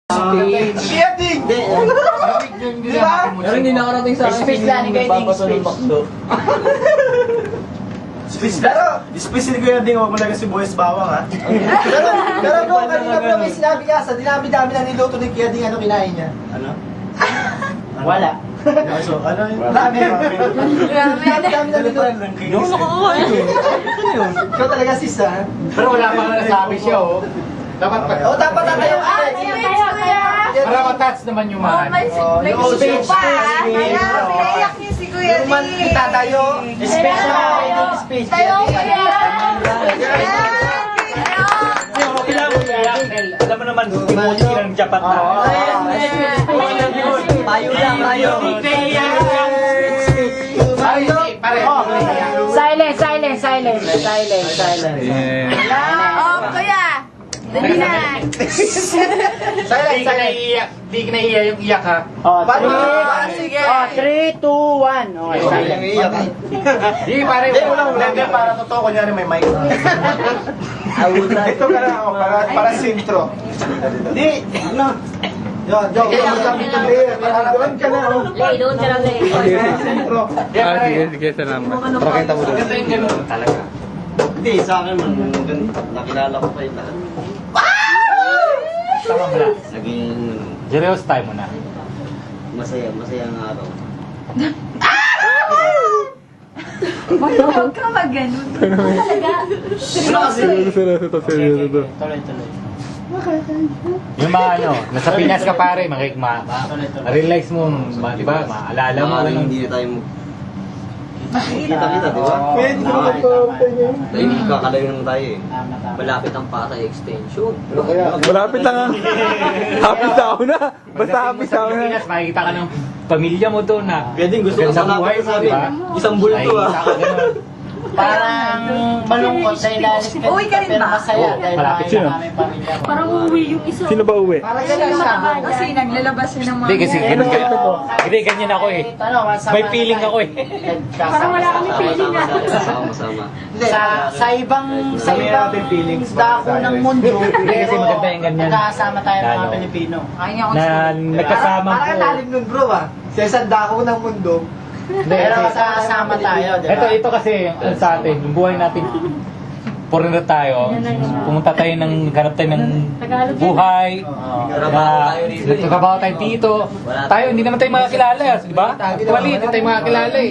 Kaya din! Di ba? Pero hindi nakarating sa akin. Space lang, hindi kayo space. Space ni Kuya Ding, huwag mo lagay si Boyes Bawang ha. Pero bro, kanina bro, may sinabi ka sa dinami-dami na niluto ni Kuya Ding, ano kinain niya? Ano? Wala. So, ano yung dami? Dami na niluto. Yung nakakain yun. Ikaw talaga sis ha? Pero wala pa nga nasabi siya, oh. Dapat Oh, dapat tayo para matouch naman yung Oh, man. may yung space pa. space. Kaya, pinaiyak niyo si Kuya Yung man Ding. kita tayo. Space na yung space. Tayo, Kuya. Alam mo naman, emoji ng Japan na. Tayo lang, tayo. Silence. Oh, Kuya. Dali na. Di ka naiiyak yung iyak, ha? Sige. 3, 2, 1. Okay, silent. Di, pare. Hindi, para totoo, kunyari may mic. Ito ka na ako, para sintro. Di, ano? Yo, doon ka na, oh. Doon ka lang, Lay. Sintro. Sige, salamat. Pakita mo doon. Ganda yung ganun talaga. Hindi, sa akin man, nakilala ko pa yung lahat. Tama mo na. Naging Serious time mo na. masaya ang araw. Huwag ka mag-ganun. Seryoso to. Tuloy. Yung mga ano, nasa Pinas ka pare, ma-realize mo, di ba, maalala mo. Hindi na tayo kita, di ba? Pwede ko Hindi kakalayo naman tayo eh. Malapit ang Pasay Extension. Malapit lang ang happy sound na. Basta happy Sa sound na. Pilipinas, makikita ka ng pamilya mo doon na. Pwede, gusto ko Sa buhay malapit mo, sa di ba? amin. Isang bulto Makikita ka ganun. Parang malungkot dahil lalis ka Uwi ka rin pero ba? masaya dahil Malapit mahal siya. na namin pamilya ko. Parang uuwi yung isa. Sino ba uwi? Parang ganun siya. Kasi naglalabas siya ng mga... Hindi kasi hindi ganyan ako eh. May feeling ako eh. Parang wala kami feeling na. Masama. Sa ibang natin feelings. dako ng mundo. Hindi kasi maganda yung ganyan. Nagkakasama tayo ng mga Lalo. Pilipino. Ayaw ko Na nagkasama Parang ko. lalim nun bro ah. Sa isang dako ng mundo. Hindi, Pero kasi- kasama tayo, di ba? Ito kasi ang sa atin, yung buhay natin. Foreigner tayo, pumunta tayo ng ganap tayo ng buhay, nagtatrabaho tayo dito. Tayo, hindi naman tayo makakilala, di ba? Actually, hindi tayo makakilala eh.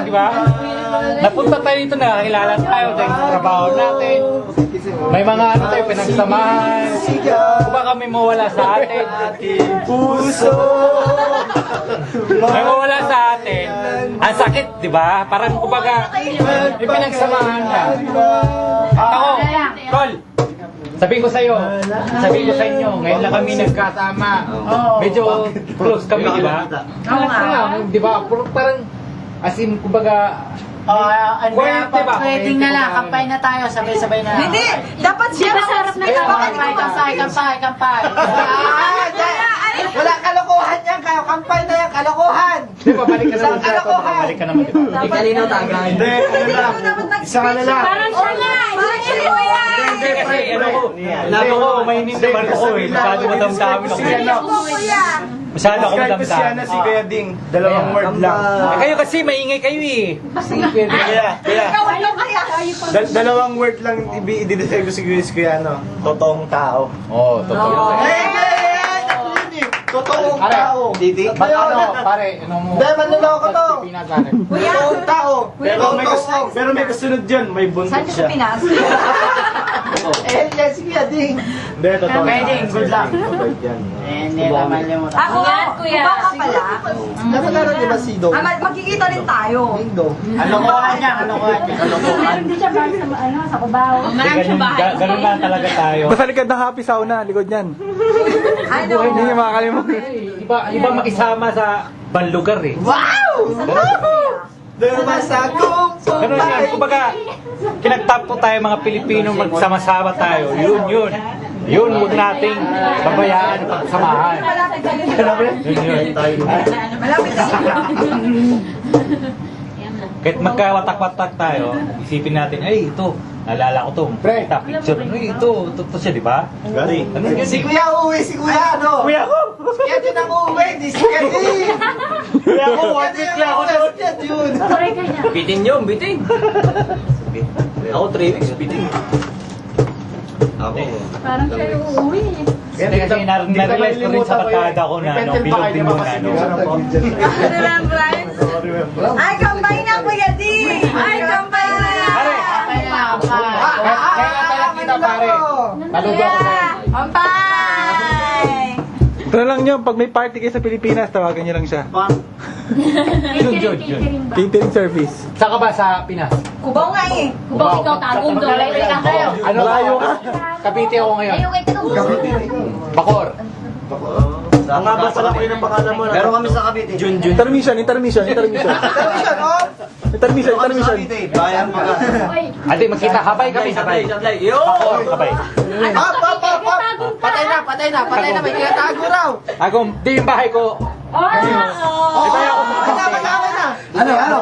Di ba? Napunta tayo dito, nakakilala tayo dahil sa trabaho natin. May mga ano tayo, pinagsamahan. Kung baka may mawala sa atin. Puso. May mawala sa atin. Ang sakit, di ba? Parang kumbaga, may pinagsamahan ka. Ako, Tol, sabihin ko sa inyo, ngayon lang kami nagkasama. Medyo close kami, di ba? Oo nga. Di ba? Parang, as in, kumbaga, Pwedeng na lang, kampay na tayo, sabay-sabay na lang. Hindi! Dapat siya Masarap na Bakit Kampay, ikaw kampay. Wala kalokohan yan, kampay na yan, kalokohan. di ba, balik ka naman Saan ka nakuha? balik ka naman, di ba? Ikalinaw tagay. Hindi, ano lang. Isa ka na lang. Parang siya nga. Parang siya Kuya! Hindi, pre, ano ko, mainit naman ako eh. Masyado madamdamin ako. Kuya! Masyado ako Describe ko siya na madamdamin. si Kuya Ding. Dalawang word lang. Eh, kayo kasi, maingay kayo eh. Kaya, Ikaw ano kaya? dalawang word lang i-describe ko si Kuya, ano, totoong tao. Oo, totoo. Totoong Pare, tao. Didi? pare, ano mo? Hindi, manloloko to. Pinagano. Totoong tao. Pero may kasunod dyan, may buntot Saan ka sa siya. Pinas? Yes, Kuya Ding. Hindi, totoo. Pwede, good luck. Mabait yan. Hindi naman yung Ako nga, Kuya. baka pala. Dapat naroon di ba si Dong? Magkikita rin tayo. Ding Dong. Ano ko niya. Hindi siya bang sa Cubao. Ganun lang talaga tayo. Basta likod ng happy sound na, likod niyan. Ano? Hindi niya makakalimutan. Iba makisama sa banlugar eh. Wow! Dumasa kong Ganun yan. Kumbaga, kinagtapo tayo mga Pilipino, magsama-sama tayo. Yun. Yun, huwag nating babayaan ang pagsamahan. Yun. Malapit na. Kahit magkawatak-watak tayo, isipin natin, ay ito, naalala ko to. Pre. Picture, ay ito siya, di ba? Gari. Ano yun? Si Kuya uuwi, si Kuya ano? Kuya ko! Kaya din ang uuwi, di si Kedi. Kuya ko, Kaya one din week lang ako ang doon. uuwi, si yun. Sorry ka niya. Bitin yun, bitin. Ako 3 weeks, bitin. Ako. Parang siya yung uuwi eh. Hindi kasi na-realize ko rin sa katada ko na ano, bilog din muna. Ano. Ano lang, Brian? Ay, kampay na, Kuya D! Ay, kampay na! Pare! Kaya kita pare. Nalugo ako sa'yo. Kampay! Tara lang nyo, pag may party kayo sa Pilipinas, tawagan nyo lang siya. Jun. Catering ba? Catering service. Saan ka ba sa Pinas? Kubaw nga eh. Kubaw, ikaw tagong doon. Ano Malayo ka. Cavite ako ngayon. Bakor. Ang mabasa lang ko yun ang pangalan mo. Meron kami sa Cavite. Jun. Intermission. Intermission, oh! Intermission. Bayan pa ka. Oy, Ate, magkita. Habay kami, habay. Sablay. Yo! Bakor, habay. Patay na, may tinatago raw. Ako, di yung bahay ko. oh! Ano?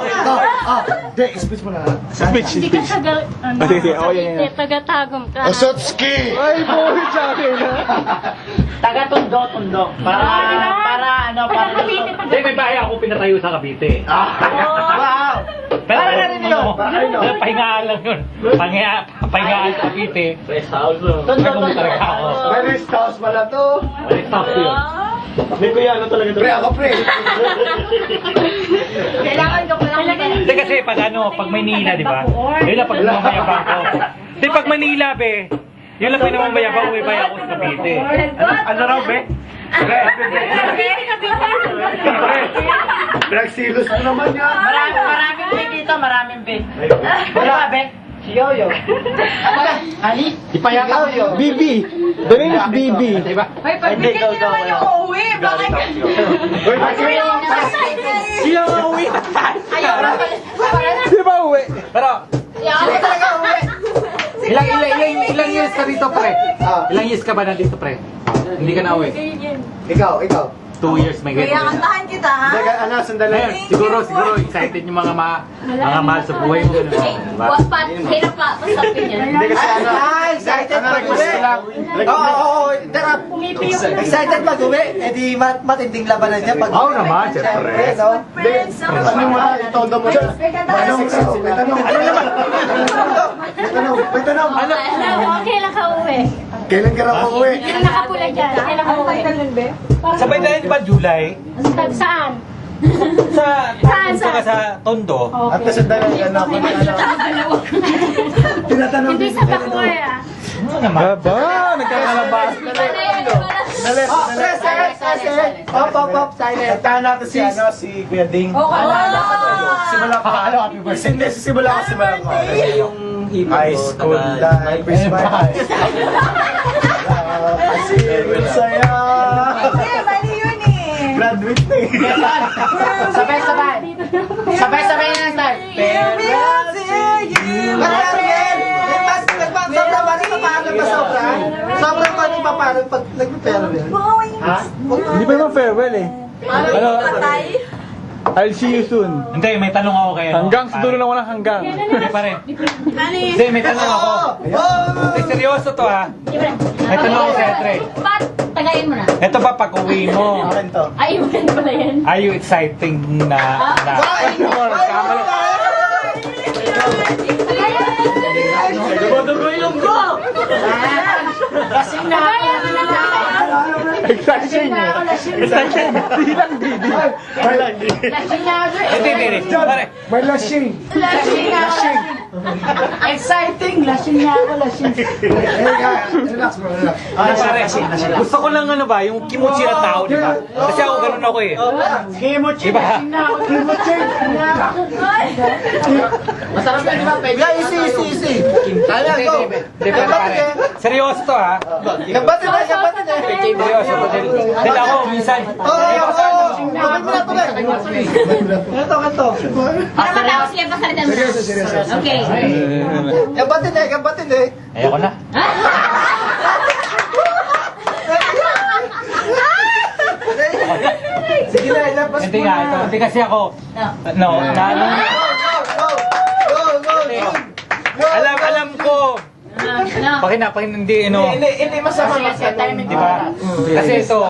Speech mo na. Hindi ka taga, ano, Sige, oh, yan. taga-tagom ka. Ay, buhay sa akin. Taga-tundo. Para Hindi, may bahay ako pinatayo sa Cavite. Wow! Pero pahingaan lang yun. Pahingaan sa Cavite. Rest house. Nagong talaga ako. Rest house pala to. Balik stop yun. May kuya ano talaga to. Pre, ako pre. Kailangan ko pala Hindi kasi pag Maynila, di ba? Yun lang pag namamayabang ko. Hindi pag Manila, be. Yun lang pag namamayabang ko, iba ako sa Cavite. Ano raw, be? Nagsilos mo naman yan. maraming bed dito, maraming bed. Wala ba? Si Yoyo. Ali? Ipayata ko. BB. The name is BB. Diba? Hoy, pagbigyan niyo naman yung uuwi. Bakit? Sila nga uwi. Ayaw na pala. Di ba uwi? Pero, Ayaw. ilang years ka dito, pre? Ilang years ka ba nandito, pre? Hindi ka na uwi. Ikaw. 2 years may Kuya, ganyan. kantahan kita, ha? Sandali. Ngayon, siguro excited yung mga mahal sa buhay mo. Diba? Hirap pa, pasapin niya. Hindi kasi excited pag-uwi. Oo. Tara, excited pag-uwi. Eh di matinding labanan niya pag-uwi. Oo naman, syempre. no? Friends, Ano mo na, itondo mo siya. May tanong. Okay lang ka uwi. Kailan ka na uuwi? Yung nakapula dyan, kailan ka uwi? Sabay tayo, di ba, July? Saan? Saan sa Tondo. At sandali, ano ako tinatanong Hindi sa Bacoor ah. Ano naman? Aba, nagkakalabas. Dali. Op, silent. Kantahan natin si Kuya Ding. Simula pa happy birthday. Hindi, simula ko. Yung hipon High ko, school life is my high. Saya. Hindi, mali yun eh. Graduate na eh. Sabay-sabay na lang tayo. Farewell to you. Sobrang mali pa paano ba sobrang? Sobrang mali pa paano pag nag-farewell? Ha? Hindi pa naman farewell eh. Ano? Patay? I'll see you soon. Hindi, may tanong ako kayo. Hanggang sa dulo lang walang hanggang. Hindi pa rin. Ano yun? Hindi, may tanong ako. Hindi, seryoso to ha. May tanong ako sa Etre. Pat, tagayin mo na. Ito ba pag uwi mo? Akin to. Ay, yun pala yan. Are you exciting na... Kamali. Lasing na ako. Exciting eh. Exciting. Di lang, Didi. Lasing na ako. Hindi. Pare, May lasing. Lasing na ako. Exciting. Lasing na ako. Lasing. Relax bro, relax. pare, gusto ko lang ano ba, yung kimochi ng tao, di ba? Kasi ako ganun ako eh. Kimochi. Di ba? Lasing na ako. Kimochi. Masarap yan, di ba? Yeah, easy. Kaya, go. Di ba, pare? Seryoso to ha? Kapatid na. Seryoso to. Dahil ako, minsan, Ganto. Para matapos yan, pasalitan mo na. Okay. Kapatid eh. ayoko na. Sige na, ilabas Hindi mo nga, na. hindi kasi ako, no, Alam ko. Ano? Pakina, hindi, Hindi masama Sige, sige, timing Di ba? Kasi ito,